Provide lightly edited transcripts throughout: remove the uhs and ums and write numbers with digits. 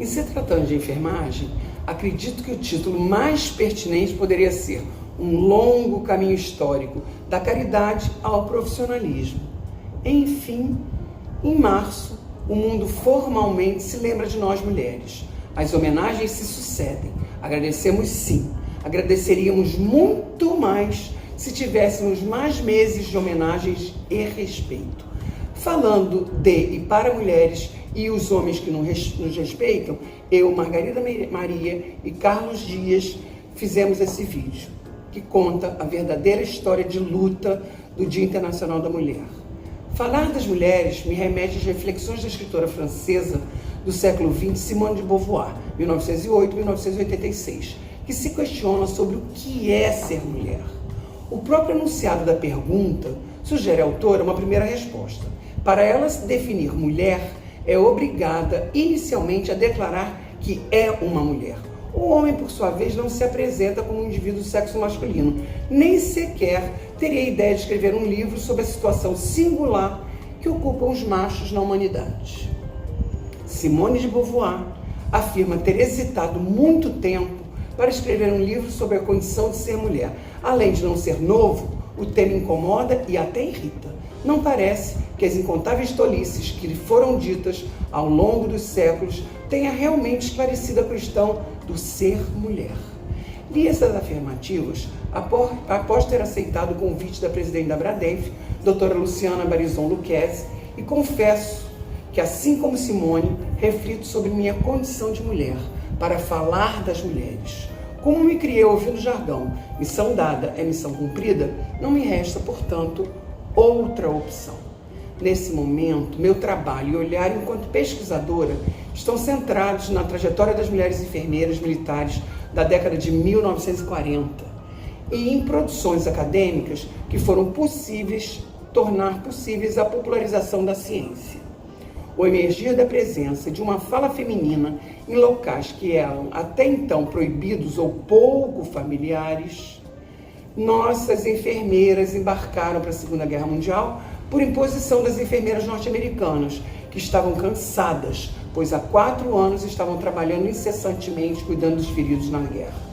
Em se tratando de enfermagem, acredito que o título mais pertinente poderia ser um longo caminho histórico da caridade ao profissionalismo. Enfim, em março, o mundo formalmente se lembra de nós mulheres. As homenagens se sucedem. Agradecemos sim. Agradeceríamos muito mais se tivéssemos mais meses de homenagens e respeito. Falando de e para mulheres e os homens que nos respeitam, eu, Margarida Maria e Carlos Dias fizemos esse vídeo, que conta a verdadeira história de luta do Dia Internacional da Mulher. Falar das mulheres me remete às reflexões da escritora francesa do século XX, Simone de Beauvoir, 1908-1986, que se questiona sobre o que é ser mulher. O próprio enunciado da pergunta sugere à autora uma primeira resposta. Para ela se definir mulher, é obrigada inicialmente a declarar que é uma mulher. O homem, por sua vez, não se apresenta como um indivíduo do sexo masculino, nem sequer teria a ideia de escrever um livro sobre a situação singular que ocupam os machos na humanidade. Simone de Beauvoir afirma ter hesitado muito tempo para escrever um livro sobre a condição de ser mulher. Além de não ser novo, o tema incomoda e até irrita. Não parece que as incontáveis tolices que lhe foram ditas ao longo dos séculos tenha realmente esclarecido a questão do ser mulher. Li essas afirmativas após ter aceitado o convite da presidente da Bradef, doutora Luciana Barizon Luquezzi, e confesso que, assim como Simone, reflito sobre minha condição de mulher, para falar das mulheres. Como me criei ouvindo o jargão, missão dada é missão cumprida, não me resta, portanto, outra opção. Nesse momento, meu trabalho e olhar enquanto pesquisadora estão centrados na trajetória das mulheres enfermeiras militares da década de 1940 e em produções acadêmicas que foram tornar possíveis a popularização da ciência. O emergir da presença de uma fala feminina em locais que eram até então proibidos ou pouco familiares. Nossas enfermeiras embarcaram para a Segunda Guerra Mundial por imposição das enfermeiras norte-americanas, que estavam cansadas, pois há 4 anos estavam trabalhando incessantemente cuidando dos feridos na guerra.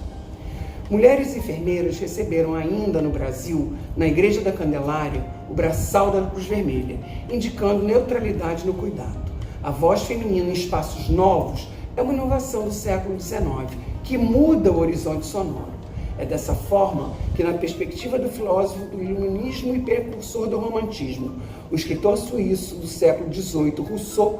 Mulheres enfermeiras receberam ainda no Brasil, na Igreja da Candelária, o braçal da Cruz Vermelha, indicando neutralidade no cuidado. A voz feminina em espaços novos é uma inovação do século XIX, que muda o horizonte sonoro. É dessa forma que, na perspectiva do filósofo do iluminismo e precursor do romantismo, o escritor suíço do século XVIII, Rousseau,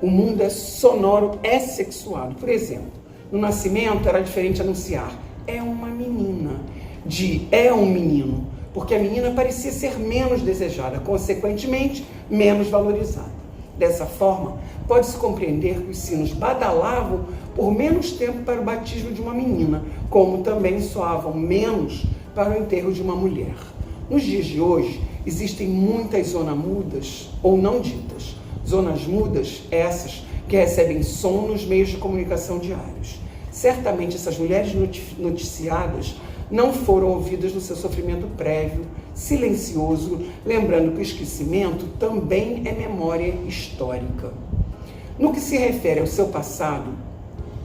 o mundo é sonoro, é sexuado. Por exemplo, no Nascimento era diferente anunciar é uma menina, de é um menino, porque a menina parecia ser menos desejada, consequentemente, menos valorizada. Dessa forma, pode-se compreender que os sinos badalavam por menos tempo para o batismo de uma menina, como também soavam menos para o enterro de uma mulher. Nos dias de hoje, existem muitas zonas mudas ou não ditas. Zonas mudas, essas que recebem som nos meios de comunicação diários. Certamente essas mulheres noticiadas não foram ouvidas no seu sofrimento prévio, silencioso, lembrando que o esquecimento também é memória histórica. No que se refere ao seu passado,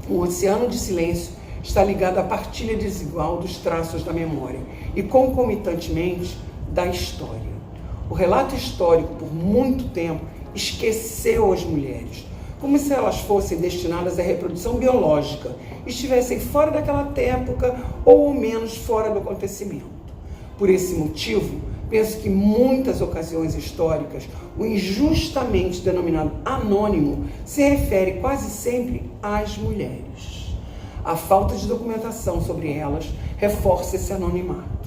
o oceano de silêncio está ligado à partilha desigual dos traços da memória e, concomitantemente, da história. O relato histórico, por muito tempo, esqueceu as mulheres, como se elas fossem destinadas à reprodução biológica, estivessem fora daquela época ou ao menos fora do acontecimento. Por esse motivo, penso que em muitas ocasiões históricas, o injustamente denominado anônimo se refere quase sempre às mulheres. A falta de documentação sobre elas reforça esse anonimato.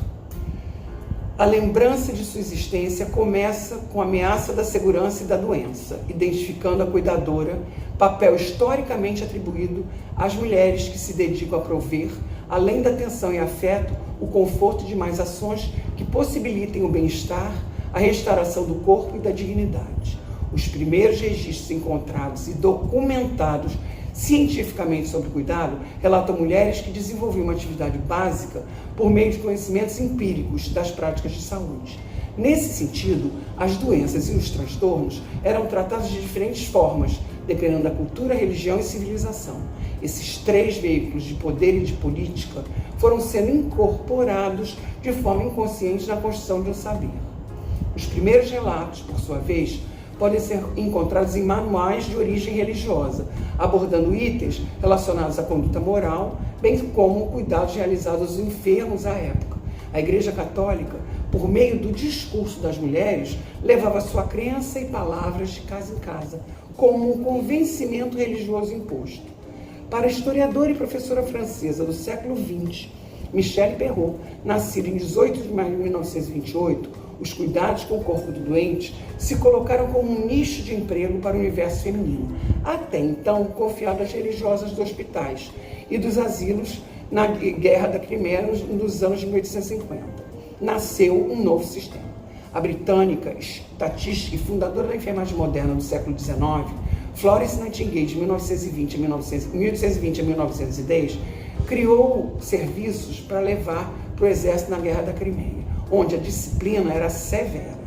A lembrança de sua existência começa com a ameaça da segurança e da doença, identificando a cuidadora, papel historicamente atribuído às mulheres que se dedicam a prover, além da atenção e afeto, o conforto de mais ações que possibilitem o bem-estar, a restauração do corpo e da dignidade. Os primeiros registros encontrados e documentados cientificamente sobre cuidado relatam mulheres que desenvolviam uma atividade básica por meio de conhecimentos empíricos das práticas de saúde. Nesse sentido, as doenças e os transtornos eram tratados de diferentes formas, dependendo da cultura, religião e civilização. Esses três veículos de poder e de política foram sendo incorporados de forma inconsciente na construção de um saber. Os primeiros relatos, por sua vez, podem ser encontrados em manuais de origem religiosa, abordando itens relacionados à conduta moral, bem como cuidados realizados aos enfermos à época. A Igreja Católica, por meio do discurso das mulheres, levava sua crença e palavras de casa em casa, como um convencimento religioso imposto. Para a historiadora e professora francesa do século XX, Michelle Perrault, nascida em 18 de maio de 1928, os cuidados com o corpo do doente se colocaram como um nicho de emprego para o universo feminino, até então confiado às religiosas dos hospitais e dos asilos na Guerra da Crimeia nos anos de 1850. Nasceu um novo sistema. A britânica, estatística e fundadora da enfermagem moderna do século XIX, Florence Nightingale, de 1820 a 1910, criou serviços para levar para o exército na Guerra da Crimeia, onde a disciplina era severa.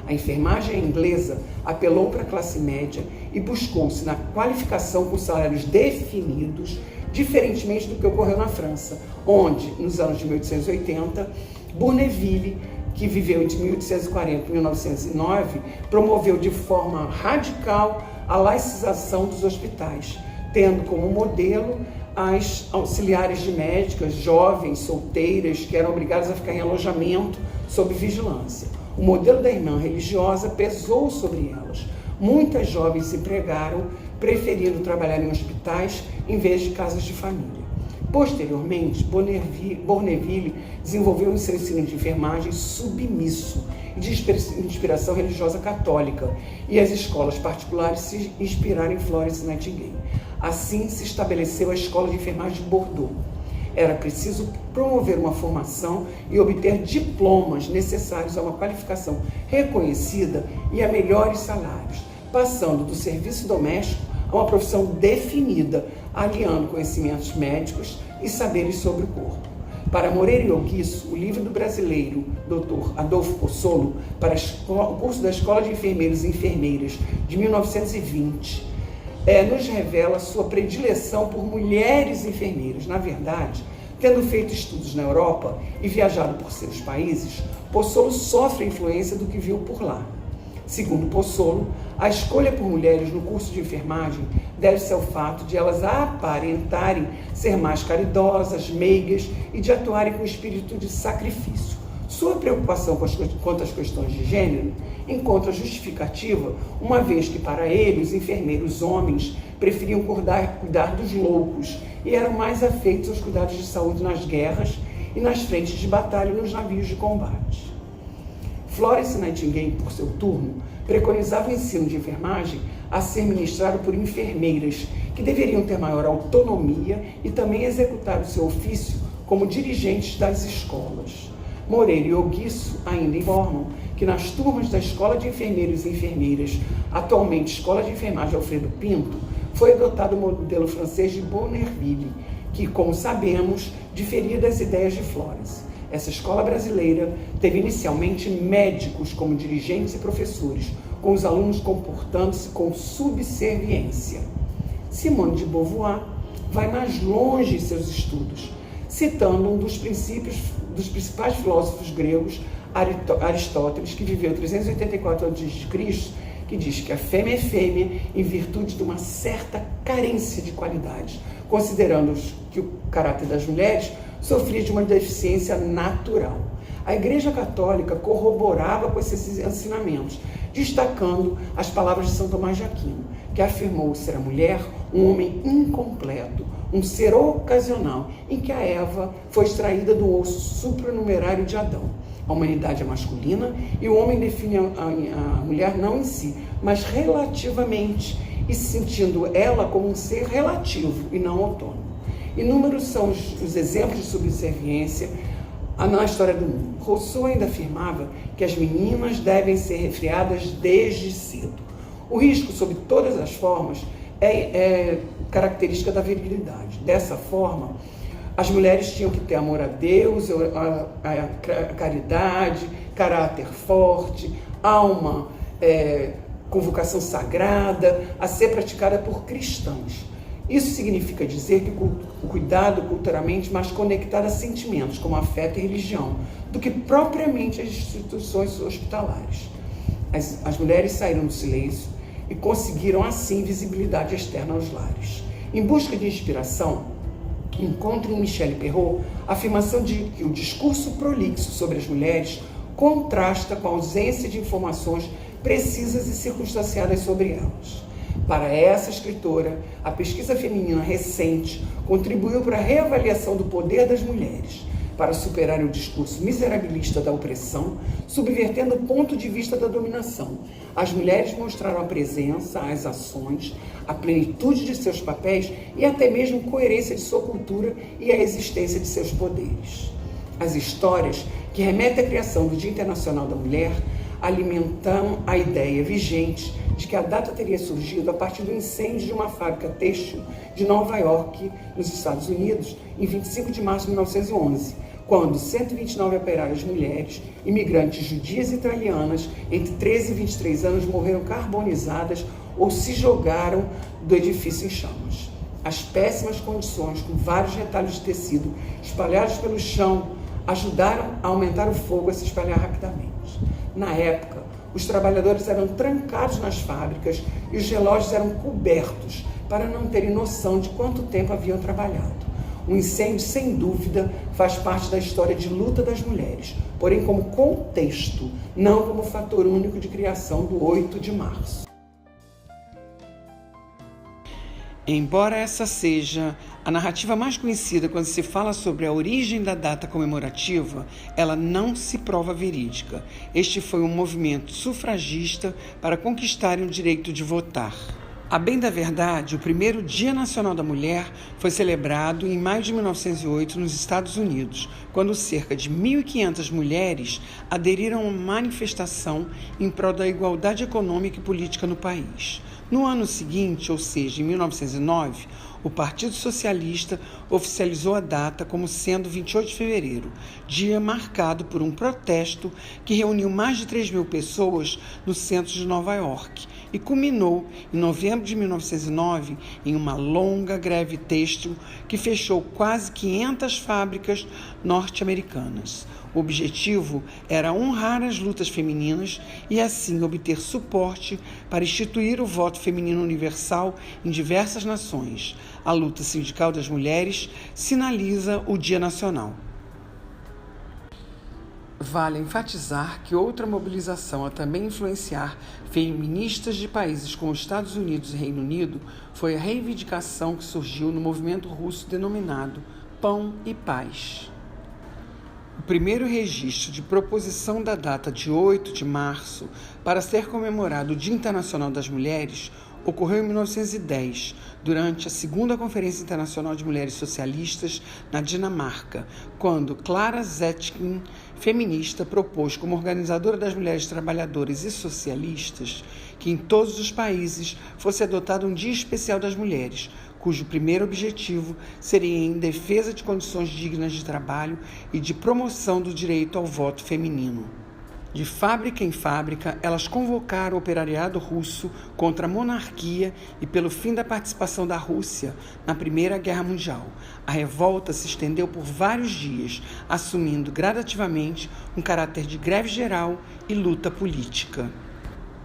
A enfermagem inglesa apelou para a classe média e buscou-se na qualificação com salários definidos, diferentemente do que ocorreu na França, onde, nos anos de 1880, Bournonville, que viveu entre 1840 e 1909, promoveu de forma radical a laicização dos hospitais, tendo como modelo as auxiliares de médicas, jovens, solteiras, que eram obrigadas a ficar em alojamento sob vigilância. O modelo da irmã religiosa pesou sobre elas. Muitas jovens se empregaram, preferindo trabalhar em hospitais em vez de casas de família. Posteriormente, Bournonville desenvolveu um seu ensino de enfermagem submisso e de inspiração religiosa católica, e as escolas particulares se inspiraram em Florence Nightingale. Assim se estabeleceu a Escola de Enfermagem de Bordeaux. Era preciso promover uma formação e obter diplomas necessários a uma qualificação reconhecida e a melhores salários, passando do serviço doméstico a uma profissão definida, aliando conhecimentos médicos e saberes sobre o corpo. Para Moreira e Oguiço, o livro do brasileiro Dr. Adolfo Pozzolo, para o curso da Escola de Enfermeiros e Enfermeiras de 1920, nos revela sua predileção por mulheres enfermeiras. Na verdade, tendo feito estudos na Europa e viajado por seus países, Pozzolo sofre a influência do que viu por lá. Segundo Pozzolo, a escolha por mulheres no curso de enfermagem deve-se ao fato de elas aparentarem ser mais caridosas, meigas e de atuarem com espírito de sacrifício. Sua preocupação quanto às questões de gênero encontra justificativa, uma vez que para ele os enfermeiros homens preferiam cuidar dos loucos e eram mais afeitos aos cuidados de saúde nas guerras e nas frentes de batalha e nos navios de combate. Florence Nightingale, por seu turno, preconizava o ensino de enfermagem a ser ministrado por enfermeiras, que deveriam ter maior autonomia e também executar o seu ofício como dirigentes das escolas. Moreira e Oguiço ainda informam que nas turmas da Escola de Enfermeiros e Enfermeiras, atualmente Escola de Enfermagem Alfredo Pinto, foi adotado o modelo francês de Bournonville, que, como sabemos, diferia das ideias de Florence. Essa escola brasileira teve inicialmente médicos como dirigentes e professores, com os alunos comportando-se com subserviência. Simone de Beauvoir vai mais longe em seus estudos, citando um dos principais filósofos gregos, Aristóteles, que viveu 384 a.C., que diz que a fêmea é fêmea em virtude de uma certa carência de qualidades, considerando que o caráter das mulheres sofria de uma deficiência natural. A Igreja Católica corroborava com esses ensinamentos, destacando as palavras de São Tomás de Aquino, que afirmou ser a mulher um homem incompleto, um ser ocasional, em que a Eva foi extraída do osso supranumerário de Adão. A humanidade é masculina e o homem define a mulher não em si, mas relativamente, e sentindo ela como um ser relativo e não autônomo. Inúmeros são os exemplos de subserviência na história do mundo. Rousseau ainda afirmava que as meninas devem ser refriadas desde cedo. O risco, sob todas as formas, é característica da virilidade. Dessa forma, as mulheres tinham que ter amor a Deus, a caridade, caráter forte, alma convocação sagrada a ser praticada por cristãos. Isso significa dizer que o cuidado culturalmente mais conectado a sentimentos, como afeto e religião, do que propriamente as instituições hospitalares. As mulheres saíram do silêncio e conseguiram, assim, visibilidade externa aos lares. Em busca de inspiração, encontro em Michelle Perrault a afirmação de que o discurso prolixo sobre as mulheres contrasta com a ausência de informações precisas e circunstanciadas sobre elas. Para essa escritora, a pesquisa feminina recente contribuiu para a reavaliação do poder das mulheres, para superar o discurso miserabilista da opressão, subvertendo o ponto de vista da dominação. As mulheres mostraram a presença, as ações, a plenitude de seus papéis e até mesmo coerência de sua cultura e a existência de seus poderes. As histórias que remetem à criação do Dia Internacional da Mulher alimentam a ideia vigente de que a data teria surgido a partir do incêndio de uma fábrica têxtil de Nova York, nos Estados Unidos, em 25 de março de 1911, quando 129 operárias mulheres, imigrantes judias e italianas, entre 13 e 23 anos, morreram carbonizadas ou se jogaram do edifício em chamas. As péssimas condições, com vários retalhos de tecido espalhados pelo chão, ajudaram a aumentar o fogo a se espalhar rapidamente. Na época, os trabalhadores eram trancados nas fábricas e os relógios eram cobertos para não terem noção de quanto tempo haviam trabalhado. O incêndio, sem dúvida, faz parte da história de luta das mulheres, porém como contexto, não como fator único de criação do 8 de março. Embora essa seja a narrativa mais conhecida quando se fala sobre a origem da data comemorativa, ela não se prova verídica. Este foi um movimento sufragista para conquistarem o direito de votar. A bem da verdade, o primeiro Dia Nacional da Mulher foi celebrado em maio de 1908 nos Estados Unidos, quando cerca de 1.500 mulheres aderiram a uma manifestação em prol da igualdade econômica e política no país. No ano seguinte, ou seja, em 1909, o Partido Socialista oficializou a data como sendo 28 de fevereiro, dia marcado por um protesto que reuniu mais de 3.000 pessoas no centro de Nova York e culminou, em novembro de 1909, em uma longa greve têxtil que fechou quase 500 fábricas norte-americanas. O objetivo era honrar as lutas femininas e, assim, obter suporte para instituir o voto feminino universal em diversas nações. A luta sindical das mulheres sinaliza o Dia Nacional. Vale enfatizar que outra mobilização a também influenciar feministas de países como Estados Unidos e Reino Unido foi a reivindicação que surgiu no movimento russo denominado Pão e Paz. O primeiro registro de proposição da data de 8 de março para ser comemorado o Dia Internacional das Mulheres ocorreu em 1910, durante a Segunda Conferência Internacional de Mulheres Socialistas na Dinamarca, quando Clara Zetkin, feminista, propôs como organizadora das mulheres trabalhadoras e socialistas que em todos os países fosse adotado um Dia Especial das Mulheres, cujo primeiro objetivo seria em defesa de condições dignas de trabalho e de promoção do direito ao voto feminino. De fábrica em fábrica, elas convocaram o operariado russo contra a monarquia e pelo fim da participação da Rússia na Primeira Guerra Mundial. A revolta se estendeu por vários dias, assumindo gradativamente um caráter de greve geral e luta política.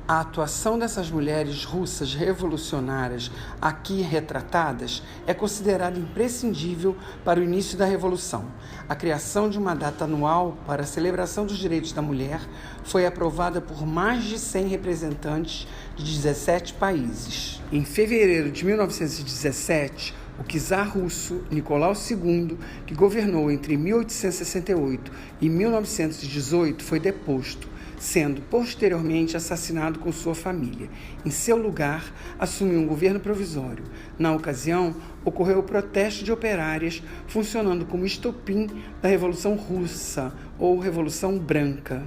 A atuação dessas mulheres russas revolucionárias aqui retratadas é considerada imprescindível para o início da Revolução. A criação de uma data anual para a celebração dos direitos da mulher foi aprovada por mais de 100 representantes de 17 países. Em fevereiro de 1917, o czar russo Nicolau II, que governou entre 1868 e 1918, foi deposto, sendo posteriormente assassinado com sua família. Em seu lugar, assumiu um governo provisório. Na ocasião, ocorreu o protesto de operárias, funcionando como estopim da Revolução Russa, ou Revolução Branca.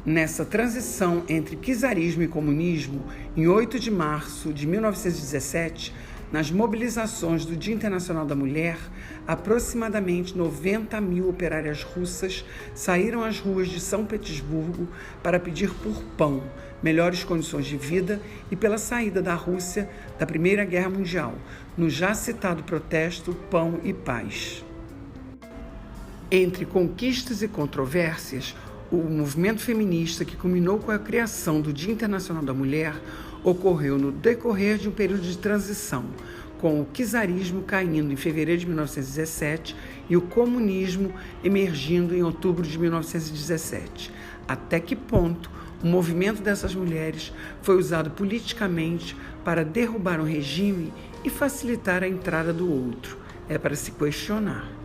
Nessa transição entre czarismo e comunismo, em 8 de março de 1917, nas mobilizações do Dia Internacional da Mulher, aproximadamente 90.000 operárias russas saíram às ruas de São Petersburgo para pedir por pão, melhores condições de vida e pela saída da Rússia da Primeira Guerra Mundial, no já citado protesto Pão e Paz. Entre conquistas e controvérsias, o movimento feminista, que culminou com a criação do Dia Internacional da Mulher, ocorreu no decorrer de um período de transição, com o czarismo caindo em fevereiro de 1917 e o comunismo emergindo em outubro de 1917. Até que ponto o movimento dessas mulheres foi usado politicamente para derrubar um regime e facilitar a entrada do outro? É para se questionar.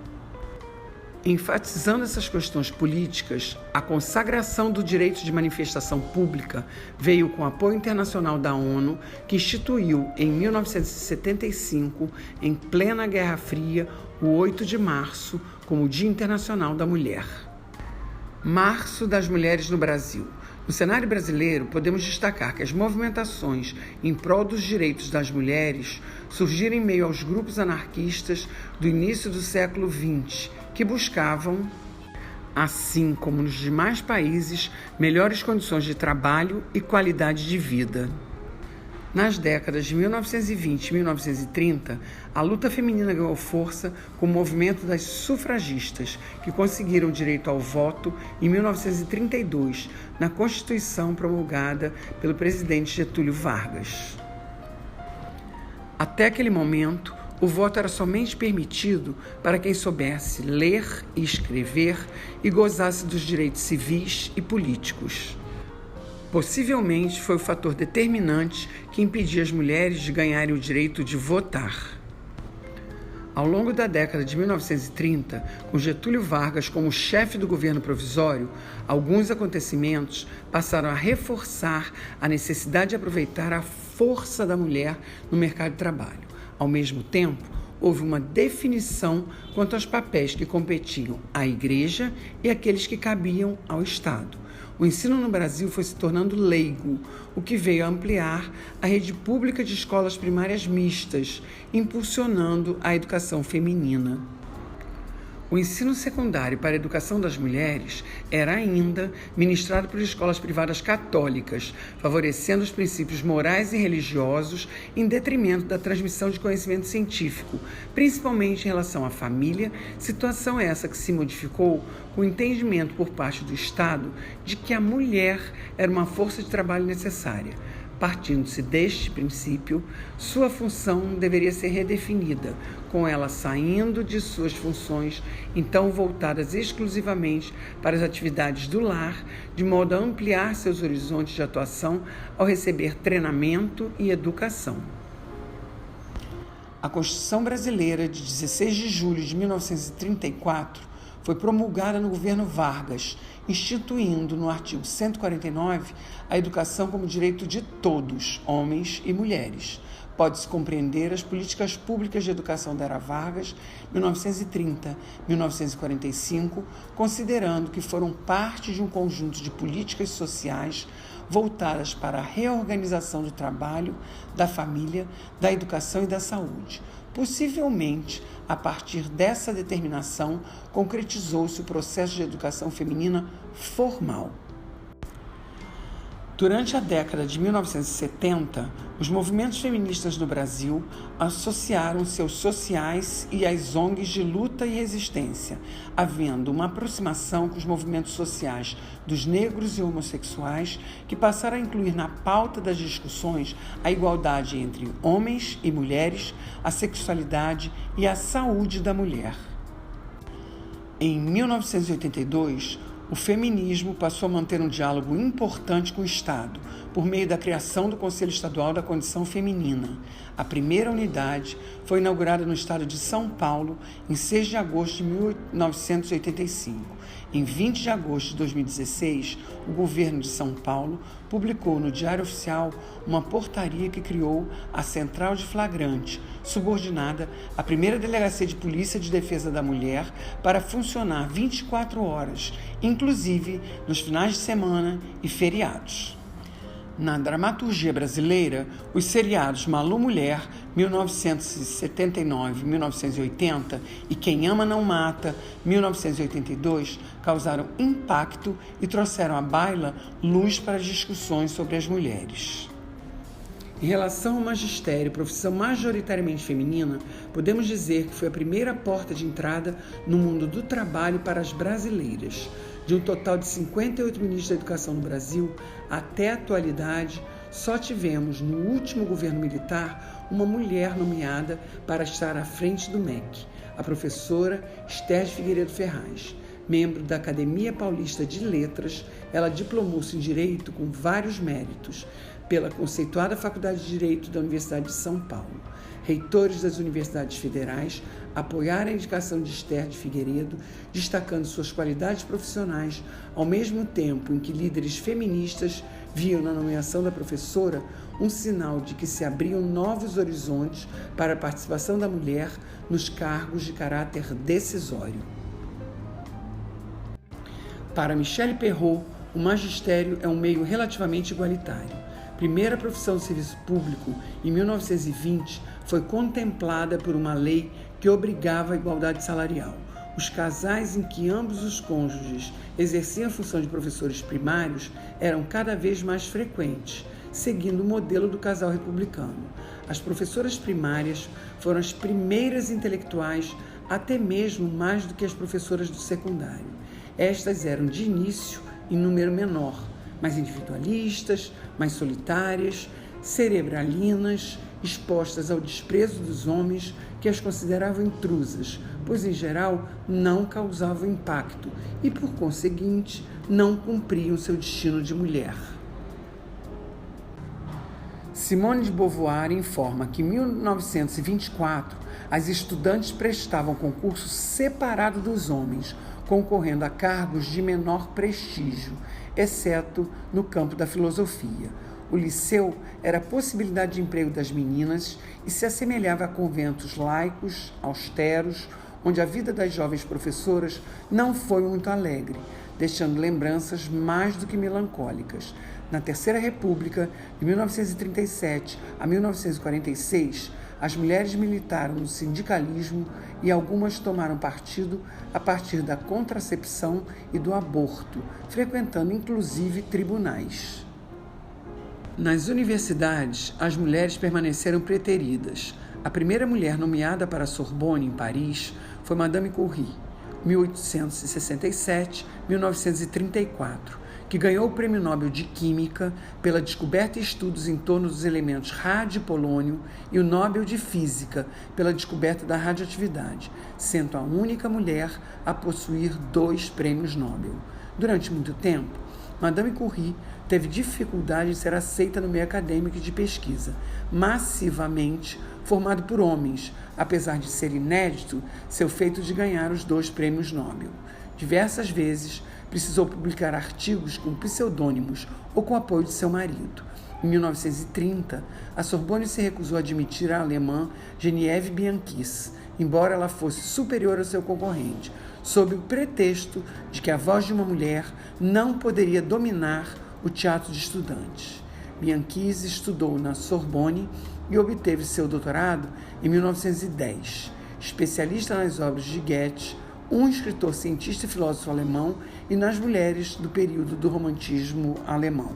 Enfatizando essas questões políticas, a consagração do direito de manifestação pública veio com o apoio internacional da ONU, que instituiu em 1975, em plena Guerra Fria, o 8 de março, como o Dia Internacional da Mulher. Março das Mulheres no Brasil. No cenário brasileiro, podemos destacar que as movimentações em prol dos direitos das mulheres surgiram em meio aos grupos anarquistas do início do século XX, que buscavam, assim como nos demais países, melhores condições de trabalho e qualidade de vida. Nas décadas de 1920 e 1930, a luta feminina ganhou força com o movimento das sufragistas, que conseguiram o direito ao voto em 1932, na Constituição promulgada pelo presidente Getúlio Vargas. Até aquele momento, o voto era somente permitido para quem soubesse ler e escrever e gozasse dos direitos civis e políticos. Possivelmente foi o fator determinante que impedia as mulheres de ganharem o direito de votar. Ao longo da década de 1930, com Getúlio Vargas como chefe do governo provisório, alguns acontecimentos passaram a reforçar a necessidade de aproveitar a força da mulher no mercado de trabalho. Ao mesmo tempo, houve uma definição quanto aos papéis que competiam à Igreja e aqueles que cabiam ao Estado. O ensino no Brasil foi se tornando leigo, o que veio a ampliar a rede pública de escolas primárias mistas, impulsionando a educação feminina. O ensino secundário para a educação das mulheres era ainda ministrado por escolas privadas católicas, favorecendo os princípios morais e religiosos em detrimento da transmissão de conhecimento científico, principalmente em relação à família, situação essa que se modificou com o entendimento por parte do Estado de que a mulher era uma força de trabalho necessária. Partindo-se deste princípio, sua função deveria ser redefinida, com ela saindo de suas funções, então voltadas exclusivamente para as atividades do lar, de modo a ampliar seus horizontes de atuação ao receber treinamento e educação. A Constituição Brasileira de 16 de julho de 1934 foi promulgada no governo Vargas, instituindo no artigo 149 a educação como direito de todos, homens e mulheres. Pode-se compreender as políticas públicas de educação da era Vargas, 1930-1945, considerando que foram parte de um conjunto de políticas sociais voltadas para a reorganização do trabalho, da família, da educação e da saúde. Possivelmente, a partir dessa determinação, concretizou-se o processo de educação feminina formal. Durante a década de 1970, os movimentos feministas no Brasil associaram-se aos sociais e às ONGs de luta e resistência, havendo uma aproximação com os movimentos sociais dos negros e homossexuais, que passaram a incluir na pauta das discussões a igualdade entre homens e mulheres, a sexualidade e a saúde da mulher. Em 1982, o feminismo passou a manter um diálogo importante com o Estado, por meio da criação do Conselho Estadual da Condição Feminina. A primeira unidade foi inaugurada no estado de São Paulo em 6 de agosto de 1985. Em 20 de agosto de 2016, o governo de São Paulo publicou no Diário Oficial uma portaria que criou a Central de Flagrante, subordinada à primeira Delegacia de Polícia de Defesa da Mulher, para funcionar 24 horas, inclusive nos finais de semana e feriados. Na dramaturgia brasileira, os seriados Malu Mulher, 1979-1980, e Quem Ama Não Mata, 1982, causaram impacto e trouxeram à baila luz para as discussões sobre as mulheres. Em relação ao magistério, profissão majoritariamente feminina, podemos dizer que foi a primeira porta de entrada no mundo do trabalho para as brasileiras. De um total de 58 ministros da Educação no Brasil, até a atualidade, só tivemos, no último governo militar, uma mulher nomeada para estar à frente do MEC, a professora Esther de Figueiredo Ferraz. Membro da Academia Paulista de Letras, ela diplomou-se em Direito com vários méritos pela conceituada Faculdade de Direito da Universidade de São Paulo. Reitores das universidades federais apoiaram a indicação de Esther de Figueiredo, destacando suas qualidades profissionais, ao mesmo tempo em que líderes feministas viam na nomeação da professora um sinal de que se abriam novos horizontes para a participação da mulher nos cargos de caráter decisório. Para Michelle Perrot, o magistério é um meio relativamente igualitário. Primeira profissão do serviço público, em 1920, foi contemplada por uma lei que obrigava a igualdade salarial. Os casais em que ambos os cônjuges exerciam a função de professores primários eram cada vez mais frequentes, seguindo o modelo do casal republicano. As professoras primárias foram as primeiras intelectuais, até mesmo mais do que as professoras do secundário. Estas eram, de início, em número menor, mais individualistas, mais solitárias, cerebralinas, expostas ao desprezo dos homens que as consideravam intrusas, pois em geral não causavam impacto e, por conseguinte, não cumpriam seu destino de mulher. Simone de Beauvoir informa que em 1924 as estudantes prestavam concurso separado dos homens, concorrendo a cargos de menor prestígio, exceto no campo da filosofia. O liceu era a possibilidade de emprego das meninas e se assemelhava a conventos laicos, austeros, onde a vida das jovens professoras não foi muito alegre, deixando lembranças mais do que melancólicas. Na Terceira República, de 1937 a 1946, as mulheres militaram no sindicalismo e algumas tomaram partido a partir da contracepção e do aborto, frequentando inclusive tribunais. Nas universidades, as mulheres permaneceram preteridas. A primeira mulher nomeada para a Sorbonne, em Paris, foi Madame Curie, 1867-1934, que ganhou o Prêmio Nobel de Química pela descoberta e estudos em torno dos elementos rádio e polônio e o Nobel de Física pela descoberta da radioatividade, sendo a única mulher a possuir 2 prêmios Nobel. Durante muito tempo, Madame Curie teve dificuldade em ser aceita no meio acadêmico e de pesquisa, massivamente formado por homens, apesar de ser inédito seu feito de ganhar os 2 prêmios Nobel. Diversas vezes precisou publicar artigos com pseudônimos ou com apoio de seu marido. Em 1930, a Sorbonne se recusou a admitir a alemã Geneviève Bianchis, embora ela fosse superior ao seu concorrente, sob o pretexto de que a voz de uma mulher não poderia dominar o teatro de estudantes. Bianchis estudou na Sorbonne e obteve seu doutorado em 1910. Especialista nas obras de Goethe, um escritor, cientista e filósofo alemão, e nas mulheres do período do romantismo alemão.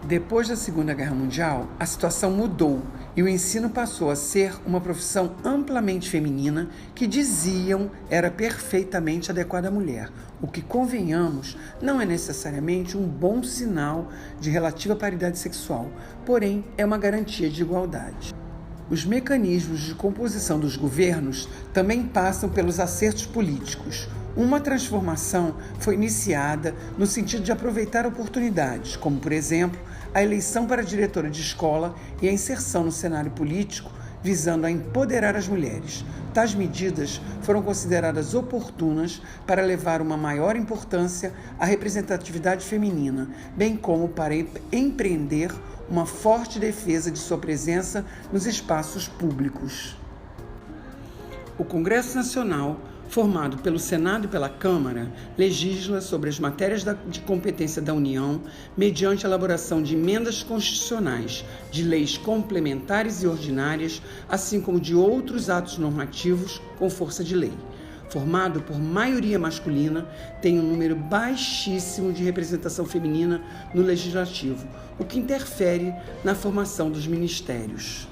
Depois da Segunda Guerra Mundial, a situação mudou e o ensino passou a ser uma profissão amplamente feminina que diziam era perfeitamente adequada à mulher, o que, convenhamos, não é necessariamente um bom sinal de relativa paridade sexual, porém é uma garantia de igualdade. Os mecanismos de composição dos governos também passam pelos acertos políticos. Uma transformação foi iniciada no sentido de aproveitar oportunidades, como, por exemplo, a eleição para diretora de escola e a inserção no cenário político, visando a empoderar as mulheres. Tais medidas foram consideradas oportunas para levar uma maior importância à representatividade feminina, bem como para empreender uma forte defesa de sua presença nos espaços públicos. O Congresso Nacional formado pelo Senado e pela Câmara, legisla sobre as matérias de competência da União mediante a elaboração de emendas constitucionais, de leis complementares e ordinárias, assim como de outros atos normativos com força de lei. Formado por maioria masculina, tem um número baixíssimo de representação feminina no legislativo, o que interfere na formação dos ministérios.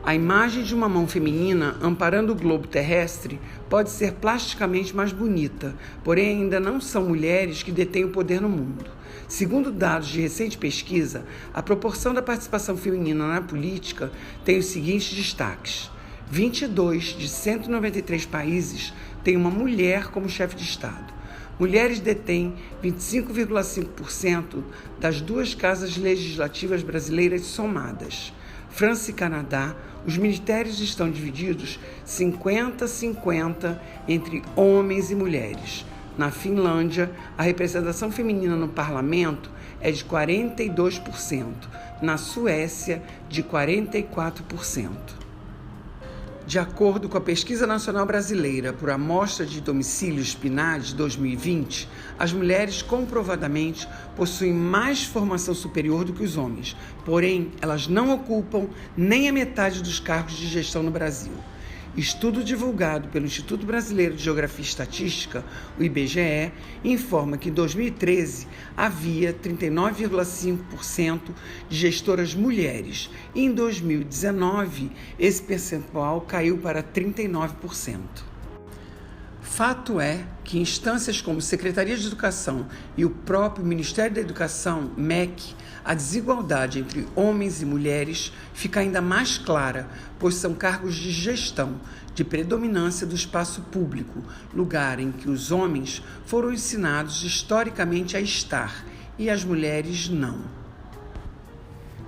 A imagem de uma mão feminina amparando o globo terrestre pode ser plasticamente mais bonita, porém ainda não são mulheres que detêm o poder no mundo. Segundo dados de recente pesquisa, a proporção da participação feminina na política tem os seguintes destaques: 22 de 193 países têm uma mulher como chefe de Estado. Mulheres detêm 25,5% das duas casas legislativas brasileiras somadas. França e Canadá, os ministérios estão divididos 50-50 entre homens e mulheres. Na Finlândia, a representação feminina no parlamento é de 42%, na Suécia, de 44%. De acordo com a Pesquisa Nacional Brasileira por Amostra de Domicílios PNAD 2020, as mulheres comprovadamente possuem mais formação superior do que os homens, porém elas não ocupam nem a metade dos cargos de gestão no Brasil. Estudo divulgado pelo Instituto Brasileiro de Geografia e Estatística, o IBGE, informa que em 2013 havia 39,5% de gestoras mulheres e em 2019 esse percentual caiu para 39%. Fato é que instâncias como Secretaria de Educação e o próprio Ministério da Educação, MEC, a desigualdade entre homens e mulheres fica ainda mais clara, pois são cargos de gestão, de predominância do espaço público, lugar em que os homens foram ensinados historicamente a estar e as mulheres não.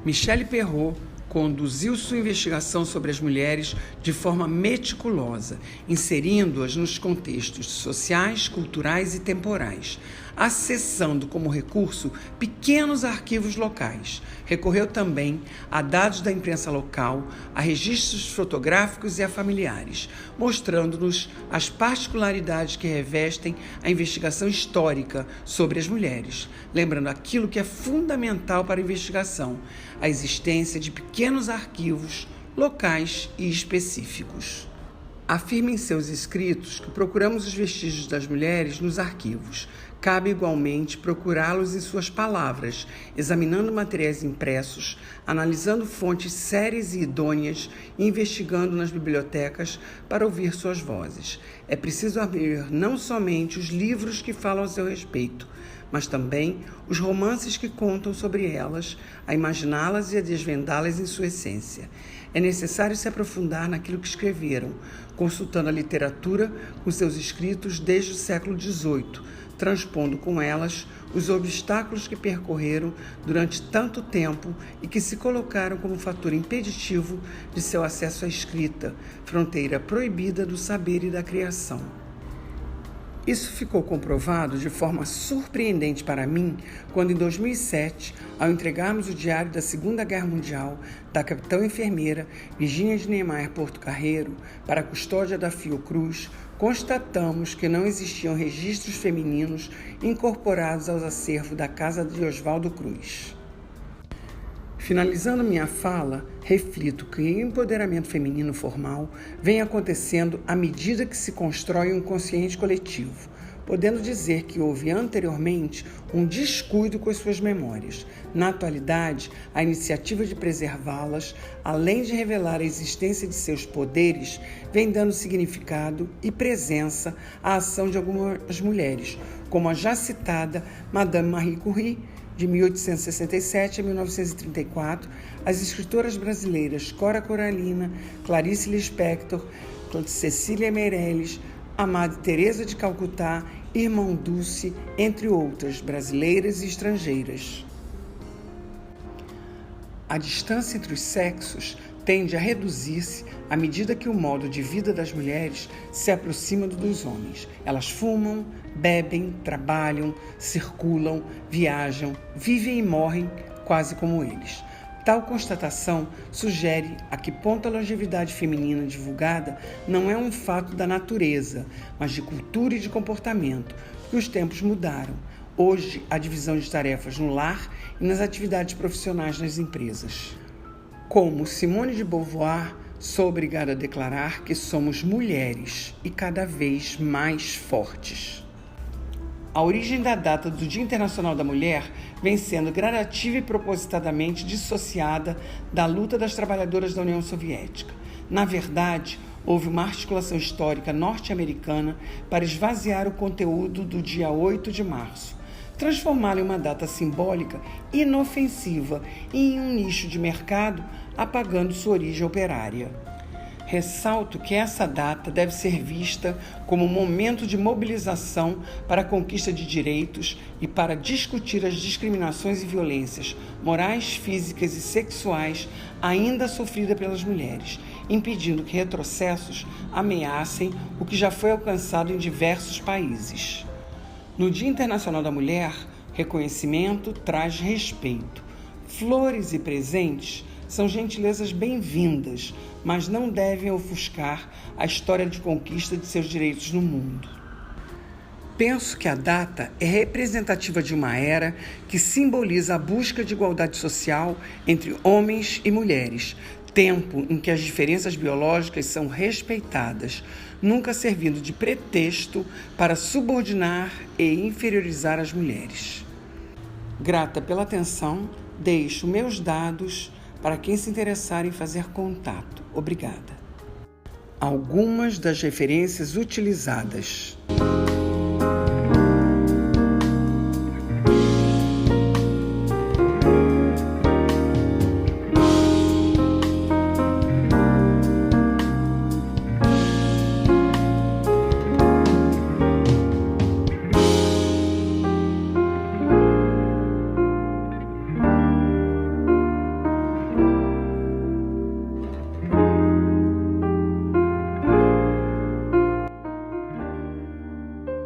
Michelle Perrot conduziu sua investigação sobre as mulheres de forma meticulosa, inserindo-as nos contextos sociais, culturais e temporais, acessando como recurso pequenos arquivos locais. Recorreu também a dados da imprensa local, a registros fotográficos e a familiares, mostrando-nos as particularidades que revestem a investigação histórica sobre as mulheres, lembrando aquilo que é fundamental para a investigação, a existência de pequenos arquivos locais e específicos. Afirma em seus escritos que procuramos os vestígios das mulheres nos arquivos. Cabe igualmente procurá-los em suas palavras, examinando materiais impressos, analisando fontes sérias e idôneas e investigando nas bibliotecas para ouvir suas vozes. É preciso abrir não somente os livros que falam a seu respeito, mas também os romances que contam sobre elas, a imaginá-las e a desvendá-las em sua essência. É necessário se aprofundar naquilo que escreveram, consultando a literatura com seus escritos desde o século XVIII, transpondo com elas os obstáculos que percorreram durante tanto tempo e que se colocaram como fator impeditivo de seu acesso à escrita, fronteira proibida do saber e da criação. Isso ficou comprovado de forma surpreendente para mim quando, em 2007, ao entregarmos o diário da Segunda Guerra Mundial da capitã enfermeira Virginia de Niemeyer Portocarrero para a custódia da Fiocruz, constatamos que não existiam registros femininos incorporados aos acervos da casa de Oswaldo Cruz. Finalizando minha fala, reflito que o empoderamento feminino formal vem acontecendo à medida que se constrói um consciente coletivo, podendo dizer que houve anteriormente um descuido com as suas memórias. Na atualidade, a iniciativa de preservá-las, além de revelar a existência de seus poderes, vem dando significado e presença à ação de algumas mulheres, como a já citada Madame Marie Curie, de 1867 a 1934, as escritoras brasileiras Cora Coralina, Clarice Lispector, Cecília Meirelles, a Madre Teresa de Calcutá, Irmã Dulce, entre outras, brasileiras e estrangeiras. A distância entre os sexos tende a reduzir-se à medida que o modo de vida das mulheres se aproxima do dos homens. Elas fumam, bebem, trabalham, circulam, viajam, vivem e morrem quase como eles. Tal constatação sugere a que ponto a longevidade feminina divulgada não é um fato da natureza, mas de cultura e de comportamento, porque os tempos mudaram. Hoje, a divisão de tarefas no lar e nas atividades profissionais nas empresas. Como Simone de Beauvoir, sou obrigada a declarar que somos mulheres e cada vez mais fortes. A origem da data do Dia Internacional da Mulher vem sendo gradativa e propositadamente dissociada da luta das trabalhadoras da União Soviética. Na verdade, houve uma articulação histórica norte-americana para esvaziar o conteúdo do dia 8 de março, transformá-lo em uma data simbólica inofensiva e em um nicho de mercado, apagando sua origem operária. Ressalto que essa data deve ser vista como um momento de mobilização para a conquista de direitos e para discutir as discriminações e violências morais, físicas e sexuais ainda sofridas pelas mulheres, impedindo que retrocessos ameacem o que já foi alcançado em diversos países. No Dia Internacional da Mulher, reconhecimento traz respeito. Flores e presentes são gentilezas bem-vindas, mas não devem ofuscar a história de conquista de seus direitos no mundo. Penso que a data é representativa de uma era que simboliza a busca de igualdade social entre homens e mulheres, tempo em que as diferenças biológicas são respeitadas, nunca servindo de pretexto para subordinar e inferiorizar as mulheres. Grata pela atenção, deixo meus dados para quem se interessar em fazer contato. Obrigada. Algumas das referências utilizadas.